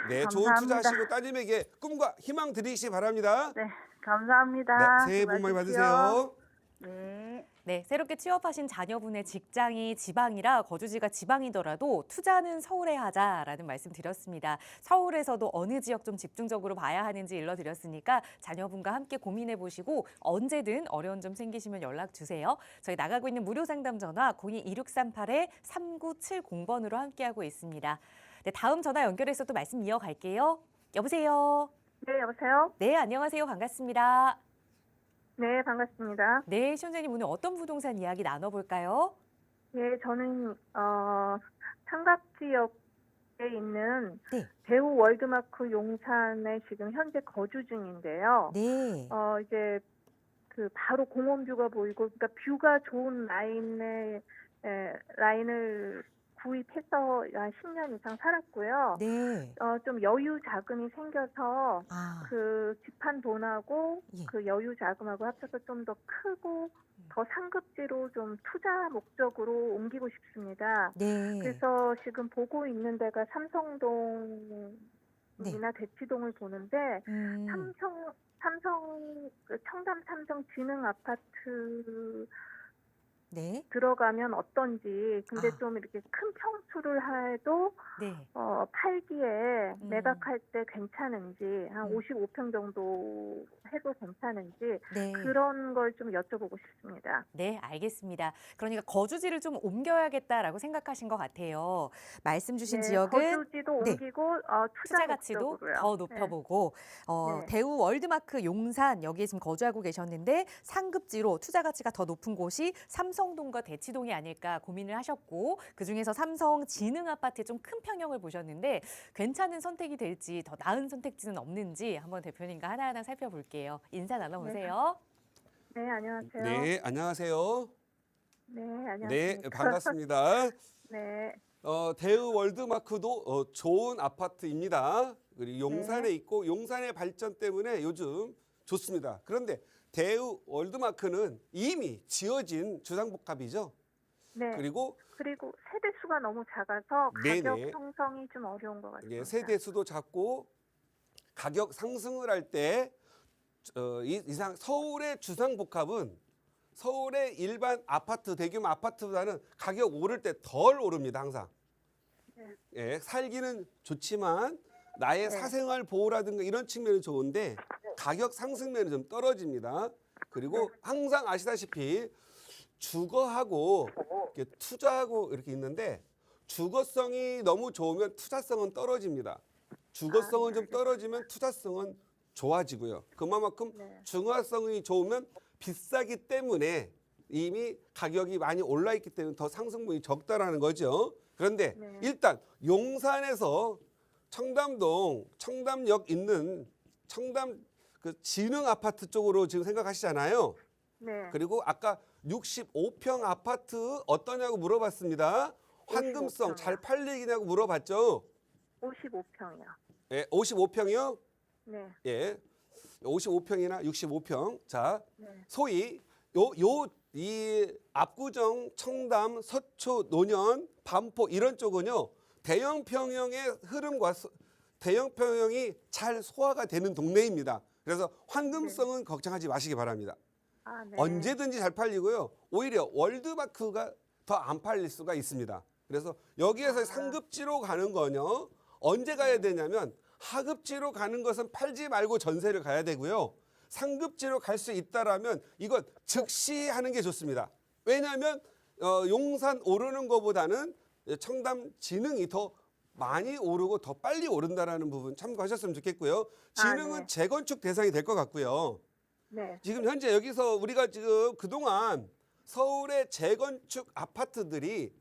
네, 감사합니다. 좋은 투자하시고 따님에게 꿈과 희망 드리시기 바랍니다. 네. 감사합니다. 네, 새해 복 많이 수고하십시오. 받으세요. 네. 네, 새롭게 취업하신 자녀분의 직장이 지방이라 거주지가 지방이더라도 투자는 서울에 하자라는 말씀 드렸습니다. 서울에서도 어느 지역 좀 집중적으로 봐야 하는지 일러드렸으니까 자녀분과 함께 고민해 보시고 언제든 어려운 점 생기시면 연락 주세요. 저희 나가고 있는 무료 상담 전화 02-2638-3970번으로 함께하고 있습니다. 네, 다음 전화 연결해서 또 말씀 이어갈게요. 여보세요. 네, 여보세요? 네, 안녕하세요. 반갑습니다. 네, 반갑습니다. 네, 시원자님 오늘 어떤 부동산 이야기 나눠볼까요? 예, 저는 삼각 지역에 있는 네. 대우 월드마크 용산에 지금 현재 거주 중인데요. 네. 이제 그 바로 공원뷰가 보이고, 그러니까 뷰가 좋은 라인을 구입해서 한 10년 이상 살았고요. 네. 좀 여유 자금이 생겨서 아, 그 집한 돈하고 예. 그 여유 자금하고 합쳐서 좀 더 크고 더 상급지로 좀 투자 목적으로 옮기고 싶습니다. 네. 그래서 지금 보고 있는 데가 삼성동이나 대치동을 보는데 음, 청담 삼성 지능 아파트 네. 들어가면 어떤지. 근데 아. 좀 이렇게 큰 평수를 해도 네. 팔기에 매각할 때 괜찮은지, 한 음. 55평 정도 해도 괜찮은지 네. 그런 걸 좀 여쭤보고 싶습니다. 네, 알겠습니다. 그러니까 거주지를 좀 옮겨야겠다라고 생각하신 것 같아요. 말씀 주신 네, 지역은 거주지도 네. 옮기고 투자 투자 가치도 목적으로요. 더 네. 높여보고 네. 대우 월드마크 용산 여기에 지금 거주하고 계셨는데 상급지로 투자 가치가 더 높은 곳이 삼성동과 대치동이 아닐까 고민을 하셨고 그중에서 삼성 지능 아파트에 좀 큰 평형을 보셨는데 괜찮은 선택이 될지 더 나은 선택지는 없는지 한번 대표님과 하나하나 살펴볼게요. 인사 나눠보세요. 네, 안녕하세요. 네, 안녕하세요. 네, 네, 안녕하십니까. 반갑습니다. 네, 대우 월드마크도 좋은 아파트입니다. 그리고 용산에 있고 용산의 발전 때문에 요즘 좋습니다. 그런데 대우 월드마크는 이미 지어진 주상복합이죠. 네. 그리고 그리고 세대 수가 너무 작아서 네네. 가격 형성이 좀 어려운 것 같습니다. 이게 세대 수도 작고 가격 상승을 할 때 이상 서울의 주상복합은 서울의 일반 아파트 대규모 아파트보다는 가격 오를 때 덜 오릅니다. 항상. 네. 예, 살기는 좋지만 나의 네. 사생활 보호라든가 이런 측면은 좋은데 가격 상승면은 좀 떨어집니다. 그리고 항상 아시다시피 주거하고 이렇게 투자하고 이렇게 있는데 주거성이 너무 좋으면 투자성은 떨어집니다. 주거성은 좀 떨어지면 투자성은 좋아지고요. 그만큼 네. 중화성이 좋으면 비싸기 때문에 이미 가격이 많이 올라 있기 때문에 더 상승분이 적다라는 거죠. 그런데 네. 일단 용산에서 청담동, 청담역 있는 청담 그 지능 아파트 쪽으로 지금 생각하시잖아요. 네. 그리고 아까 65평 아파트 어떠냐고 물어봤습니다. 환금성 55평 이요. 잘 팔리냐고 물어봤죠. 55평이요. 예, 55평이요? 네. 예. 55평이나 65평. 자, 네. 소위 이 압구정, 청담, 서초, 노년, 반포 이런 쪽은요. 대형 평형의 흐름과 대형 평형이 잘 소화가 되는 동네입니다. 그래서 환금성은 걱정하지 마시기 바랍니다. 아, 네. 언제든지 잘 팔리고요. 오히려 월드마크가 더 안 팔릴 수가 있습니다. 그래서 여기에서 상급지로 가는 거는요. 언제 가야 되냐면 하급지로 가는 것은 팔지 말고 전세를 가야 되고요. 상급지로 갈 수 있다라면 이건 즉시 하는 게 좋습니다. 왜냐하면 용산 오르는 것보다는 청담 지능이 더 많이 오르고 더 빨리 오른다라는 부분 참고하셨으면 좋겠고요. 지능은 네. 재건축 대상이 될 것 같고요. 네. 지금 현재 여기서 우리가 지금 그동안 서울의 재건축 아파트들이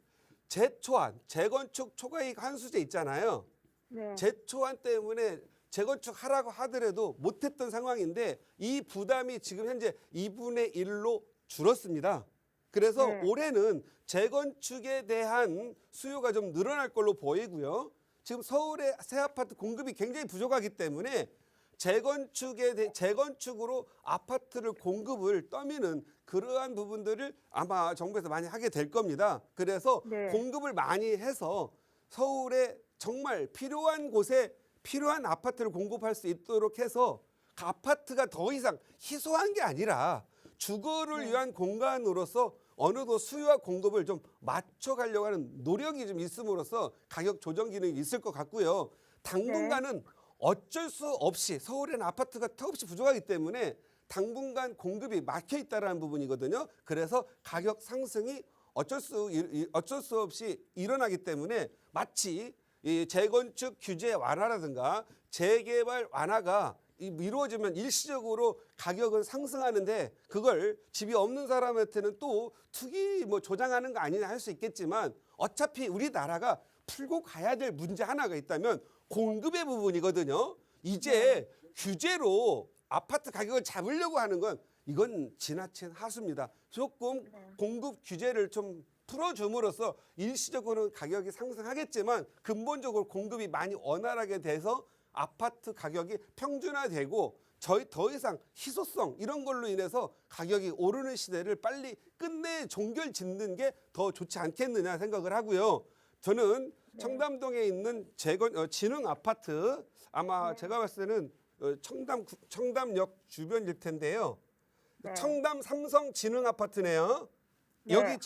재초안, 재건축 초과이익 환수제 있잖아요. 네. 재초안 때문에 재건축하라고 하더라도 못했던 상황인데 이 부담이 지금 현재 2분의 1로 줄었습니다. 그래서 네. 올해는 재건축에 대한 수요가 좀 늘어날 걸로 보이고요. 지금 서울의 새 아파트 공급이 굉장히 부족하기 때문에 재건축으로 아파트를 공급을 떠미는 그러한 부분들을 아마 정부에서 많이 하게 될 겁니다. 그래서 네. 공급을 많이 해서 서울에 정말 필요한 곳에 필요한 아파트를 공급할 수 있도록 해서 그 아파트가 더 이상 희소한 게 아니라 주거를 위한 공간으로서 어느덧 수요와 공급을 좀 맞춰가려고 하는 노력이 좀 있음으로써 가격 조정 기능이 있을 것 같고요. 당분간은 어쩔 수 없이 서울에는 아파트가 턱없이 부족하기 때문에 당분간 공급이 막혀 있다라는 부분이거든요. 그래서 가격 상승이 어쩔 수 없이 일어나기 때문에 마치 이 재건축 규제 완화라든가 재개발 완화가 이루어지면 일시적으로 가격은 상승하는데 그걸 집이 없는 사람한테는 또 투기 뭐 조장하는 거 아니냐 할 수 있겠지만 어차피 우리나라가 풀고 가야 될 문제 하나가 있다면 공급의 부분이거든요. 이제 규제로 아파트 가격을 잡으려고 하는 건 이건 지나친 하수입니다. 조금 공급 규제를 좀 풀어줌으로써 일시적으로는 가격이 상승하겠지만 근본적으로 공급이 많이 원활하게 돼서 아파트 가격이 평준화되고 저희 더 이상 희소성 이런 걸로 인해서 가격이 오르는 시대를 빨리 끝내 종결 짓는 게 더 좋지 않겠느냐 생각을 하고요. 저는 청담동에 있는 진흥 아파트 아마 제가 봤을 때는 청담역 주변일 텐데요. 네. 청담 삼성 진흥 아파트네요. 네. 여기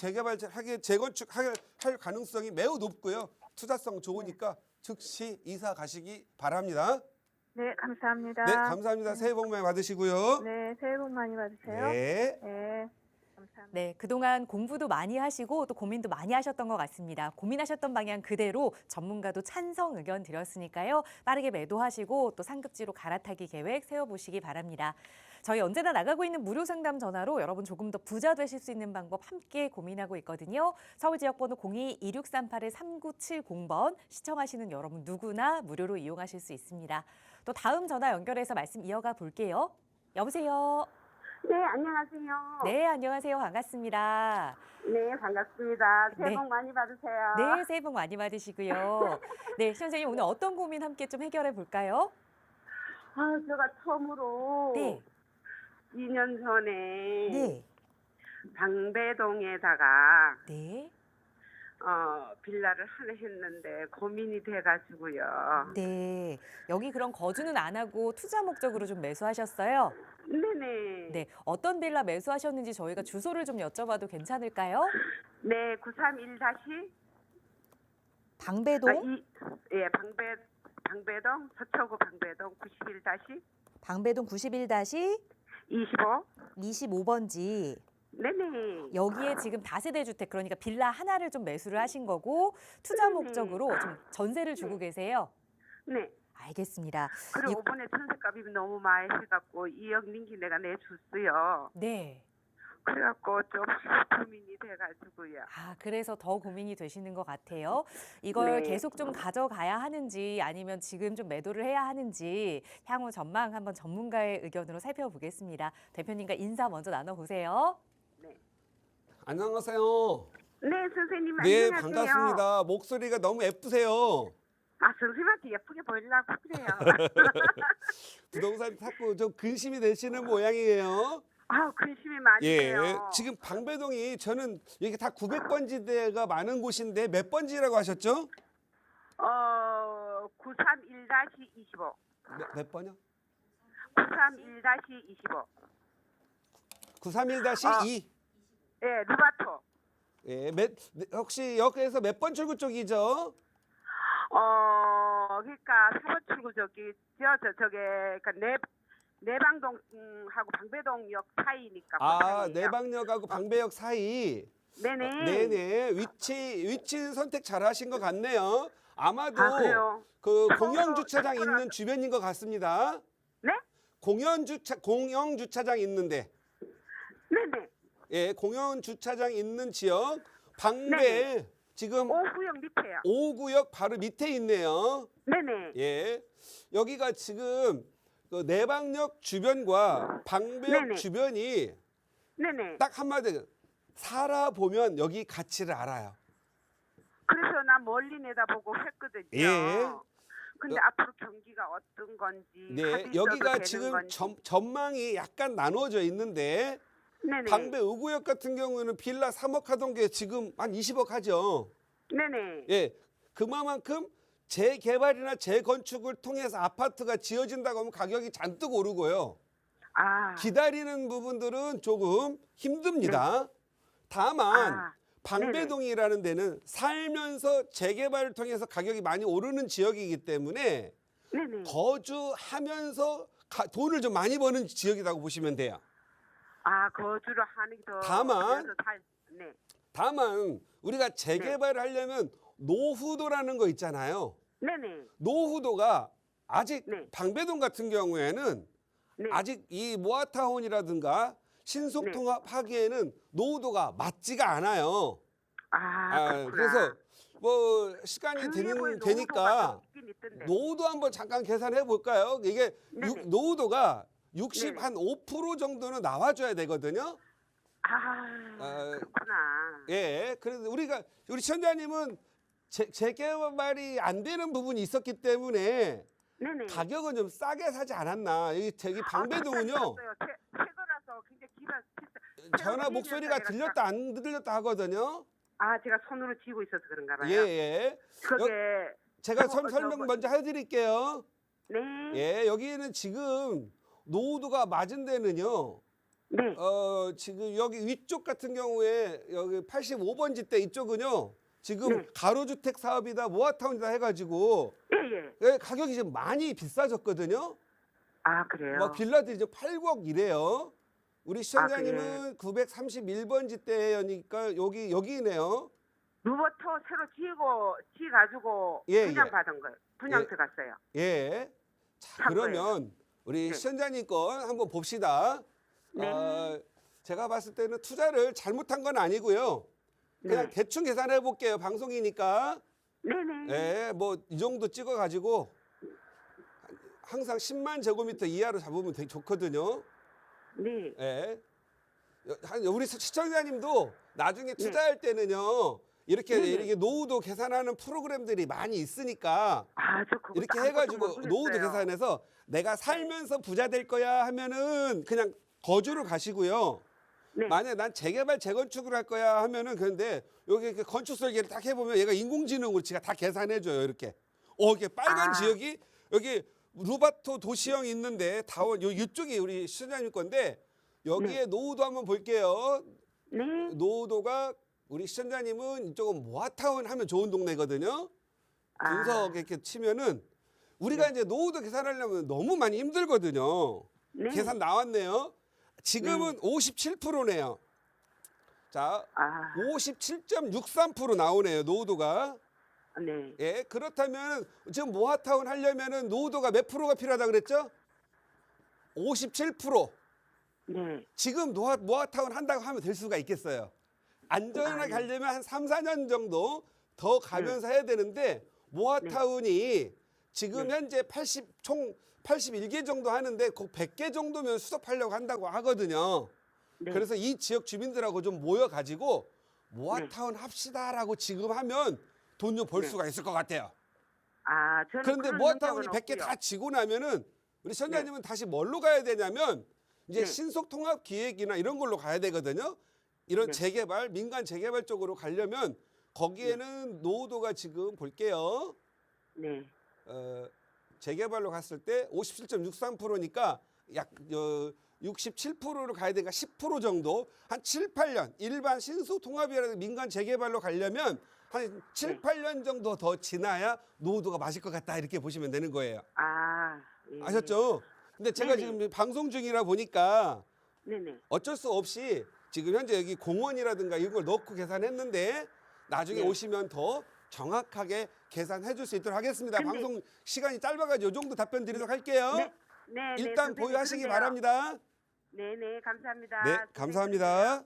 재건축할 가능성이 매우 높고요. 투자성 좋으니까 즉시 이사 가시기 바랍니다. 네, 감사합니다. 네, 감사합니다. 새해 복 많이 받으시고요. 네, 새해 복 많이 받으세요. 네. 네, 감사합니다. 네, 그동안 공부도 많이 하시고 또 고민도 많이 하셨던 것 같습니다. 고민하셨던 방향 그대로 전문가도 찬성 의견 드렸으니까요. 빠르게 매도하시고 또 상급지로 갈아타기 계획 세워보시기 바랍니다. 저희 언제나 나가고 있는 무료 상담 전화로 여러분 조금 더 부자 되실 수 있는 방법 함께 고민하고 있거든요. 서울 지역번호 02-2638-3970번 시청하시는 여러분 누구나 무료로 이용하실 수 있습니다. 또 다음 전화 연결해서 말씀 이어가 볼게요. 여보세요. 네, 안녕하세요. 네, 안녕하세요. 반갑습니다. 네, 반갑습니다. 새해 네. 복 많이 받으세요. 네, 새해 복 많이 받으시고요. 네, 시청자님 오늘 어떤 고민 함께 좀 해결해 볼까요? 아, 제가 처음으로 네. 2년 전에 네. 방배동에다가 네. 빌라를 하나 했는데 고민이 돼가지고요. 네. 여기 그럼 거주는 안 하고 투자 목적으로 좀 매수하셨어요? 네네. 네. 어떤 빌라 매수하셨는지 저희가 주소를 좀 여쭤봐도 괜찮을까요? 네, 931- 방배동? 예, 방배동, 서초구 방배동 91- 방배동 91-25번지. 25. 네네. 여기에 지금 다세대 주택 그러니까 빌라 하나를 좀 매수를 하신 거고 투자 목적으로 좀 전세를 주고 계세요. 네. 알겠습니다. 그리고 이번에 전세값이 너무 많이 해갖고 2억 민기 내가 내줬어요. 네. 그래갖고 좀 고민이 돼가지고요. 아, 그래서 더 고민이 되시는 것 같아요. 이걸 네. 계속 좀 가져가야 하는지 아니면 지금 좀 매도를 해야 하는지 향후 전망 한번 전문가의 의견으로 살펴보겠습니다. 대표님과 인사 먼저 나눠보세요. 안녕하세요. 네, 선생님 네, 안녕하세요. 반갑습니다. 목소리가 너무 예쁘세요. 아, 선생님한테 예쁘게 보이려고 그래요. 부동산 자꾸 좀 근심이 되시는 모양이에요. 아, 근심이 많이 예, 돼요. 지금 방배동이 저는 여기 다 900번지대가 많은 곳인데 몇 번지라고 하셨죠? 931-25. 몇 번이요? 931-25. 931-2. 예, 루바토. 예, 혹시 여기에서 몇 번 출구 쪽이죠? 그러니까 4번 출구 저기 그러니까 내방동하고 방배동역 사이니까. 아, 고창이에요. 내방역하고 방배역 사이. 네네. 네네. 위치 선택 잘하신 것 같네요. 아마도 아, 그래요? 그 공영 주차장 있는 주변인 것 같습니다. 네? 공영 주차장 있는데. 네네. 예, 공영 주차장 있는 지역 방배 네네. 지금 오구역 밑에요. 5구역 바로 밑에 있네요. 네네. 예. 여기가 지금 그 내방역 주변과 방배역 네네. 주변이 네네. 딱 한마디 살아보면 여기 가치를 알아요. 그래서 나 멀리 내다보고 했거든요. 예. 근데 앞으로 경기가 어떤 건지. 네, 합의 있어도 여기가 되는 지금 건지. 전망이 약간 나눠져 있는데 네네. 방배 5구역 같은 경우는 빌라 3억 하던 게 지금 한 20억 하죠. 네네. 예, 그만큼 재개발이나 재건축을 통해서 아파트가 지어진다고 하면 가격이 잔뜩 오르고요. 아. 기다리는 부분들은 조금 힘듭니다. 다만 아. 방배동이라는 데는 살면서 재개발을 통해서 가격이 많이 오르는 지역이기 때문에 네네. 거주하면서 돈을 좀 많이 버는 지역이라고 보시면 돼요. 아, 거주를 하는 게 더. 다만 그래서 네. 다만 우리가 재개발을 하려면 노후도라는 거 있잖아요. 네네. 노후도가 아직 네. 방배동 같은 경우에는 네. 아직 이 모아타운이라든가 신속통합하기에는 노후도가 맞지가 않아요. 그렇구나. 그래서 뭐 시간이 주의보에 되니까 노후도가 있긴 있던데. 노후도 한번 잠깐 계산해 볼까요? 이게 네네. 노후도가 60 네네. 한 5% 정도는 나와줘야 되거든요. 그렇구나. 예, 그래서 우리 시청자님은 재개발이 안 되는 부분이 있었기 때문에 네네. 가격은 좀 싸게 사지 않았나. 저기 방배동은요. 최근라서 굉장히 기가 비싸. 전화 목소리가 들렸다 안 들렸다 하거든요. 제가 손으로 쥐고 있어서 그런가 봐요. 예. 그게 제가 설명 먼저 해드릴게요. 네. 예, 여기는 지금 노후도가 맞은 데는요. 네. 지금 여기 위쪽 같은 경우에 여기 85번지 대 이쪽은요. 지금 네. 가로주택 사업이다 모아타운이다 해가지고 예. 가격이 지금 많이 비싸졌거든요. 그래요. 막 빌라들이 지금 8억 이래요. 우리 시청자님은 그래. 931번지 대니까 여기네요. 루버터 새로 지가지고 예, 분양 예. 받은 거예요. 분양 예. 들어갔어요. 예. 자, 산 그러면 우리 네. 시청자님 건 한번 봅시다. 네. 제가 봤을 때는 투자를 잘못한 건 아니고요. 그냥 네. 대충 계산해 볼게요. 방송이니까. 네네. 예, 뭐 이 정도 찍어 가지고 항상 10만 제곱미터 이하로 잡으면 되게 좋거든요. 네. 예. 우리 시청자님도 나중에 투자할 때는요. 이렇게 노후도 계산하는 프로그램들이 많이 있으니까 저 그거 이렇게 아무것도 해가지고 모르겠어요. 노후도 계산해서 내가 살면서 부자 될 거야 하면은 그냥 거주를 가시고요. 네. 만약에 난 재개발 재건축을 할 거야 하면은 그런데 여기 이렇게 건축 설계를 딱 해보면 얘가 인공지능으로 지가 다 계산해줘요. 이렇게. 이게 빨간 지역이 여기 루바토 도시형이 있는데 다원 이쪽이 우리 시청자님 건데 여기에 노후도 한번 볼게요. 네. 노후도가 우리 시청자님은 이쪽은 모아타운 하면 좋은 동네거든요. 분석 이렇게 치면은 우리가 이제 노후도 계산하려면 너무 많이 힘들거든요. 네. 계산 나왔네요. 지금은 57%네요. 자, 57.63% 나오네요. 노후도가. 네. 예, 그렇다면 지금 모아타운 하려면은 노후도가 몇 프로가 필요하다 그랬죠? 57%. 네. 지금 모아타운 한다고 하면 될 수가 있겠어요. 안전하게 가려면 한 3, 4년 정도 더 가면서 해야 되는데 모아타운이 지금 현재 총 81개 정도 하는데 꼭 100개 정도면 수습하려고 한다고 하거든요. 네. 그래서 이 지역 주민들하고 좀 모여가지고 모아타운 합시다라고 지금 하면 돈 좀 벌 수가 있을 것 같아요. 저는 그런데 그런 모아타운이 능력은 100개 다 없고요. 지고 나면은 우리 시청자님은 다시 뭘로 가야 되냐면 이제 네. 신속통합 기획이나 이런 걸로 가야 되거든요. 이런 재개발, 민간 재개발 쪽으로 가려면 거기에는 노후도가 지금 볼게요. 네. 재개발로 갔을 때 57.63%니까 약 67%로 가야 되니까 10% 정도 한 7, 8년 일반 신속통합이라는 민간 재개발로 가려면 한 7, 8년 정도 더 지나야 노후도가 맞을 것 같다 이렇게 보시면 되는 거예요. 예. 아셨죠? 근데 제가 네네. 지금 방송 중이라 보니까 네네. 어쩔 수 없이 지금 현재 여기 공원이라든가 이런 걸 넣고 계산했는데 나중에 네. 오시면 더 정확하게 계산해 줄 수 있도록 하겠습니다. 근데- 방송 시간이 짧아가지고 이 정도 답변 드리도록 할게요. 네. 일단 선생님, 보유하시기 그런데요. 바랍니다. 네네. 감사합니다. 네, 선생님, 감사합니다.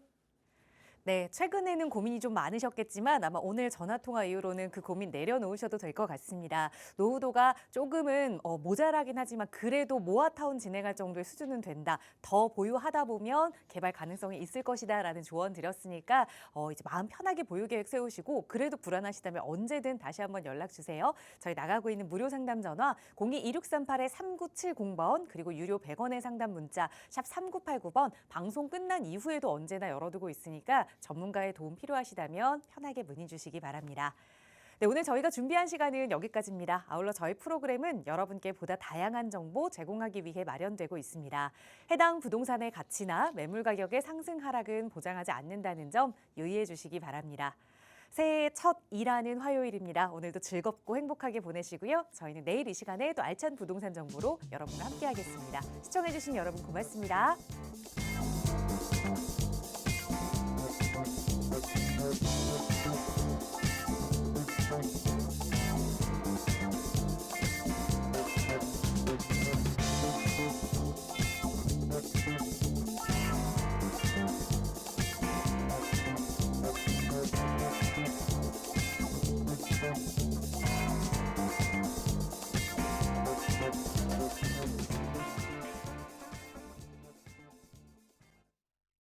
네, 최근에는 고민이 좀 많으셨겠지만 아마 오늘 전화 통화 이후로는 그 고민 내려놓으셔도 될 것 같습니다. 노후도가 조금은 모자라긴 하지만 그래도 모아타운 진행할 정도의 수준은 된다. 더 보유하다 보면 개발 가능성이 있을 것이다라는 조언 드렸으니까 이제 마음 편하게 보유 계획 세우시고 그래도 불안하시다면 언제든 다시 한번 연락 주세요. 저희 나가고 있는 무료 상담 전화 02-2638-3970번 그리고 유료 100원의 상담 문자 샵 3989번 방송 끝난 이후에도 언제나 열어두고 있으니까 전문가의 도움 필요하시다면 편하게 문의 주시기 바랍니다. 네, 오늘 저희가 준비한 시간은 여기까지입니다. 아울러 저희 프로그램은 여러분께 보다 다양한 정보 제공하기 위해 마련되고 있습니다. 해당 부동산의 가치나 매물 가격의 상승 하락은 보장하지 않는다는 점 유의해 주시기 바랍니다. 새해 첫 일하는 화요일입니다. 오늘도 즐겁고 행복하게 보내시고요. 저희는 내일 이 시간에 또 알찬 부동산 정보로 여러분과 함께하겠습니다. 시청해주신 여러분 고맙습니다.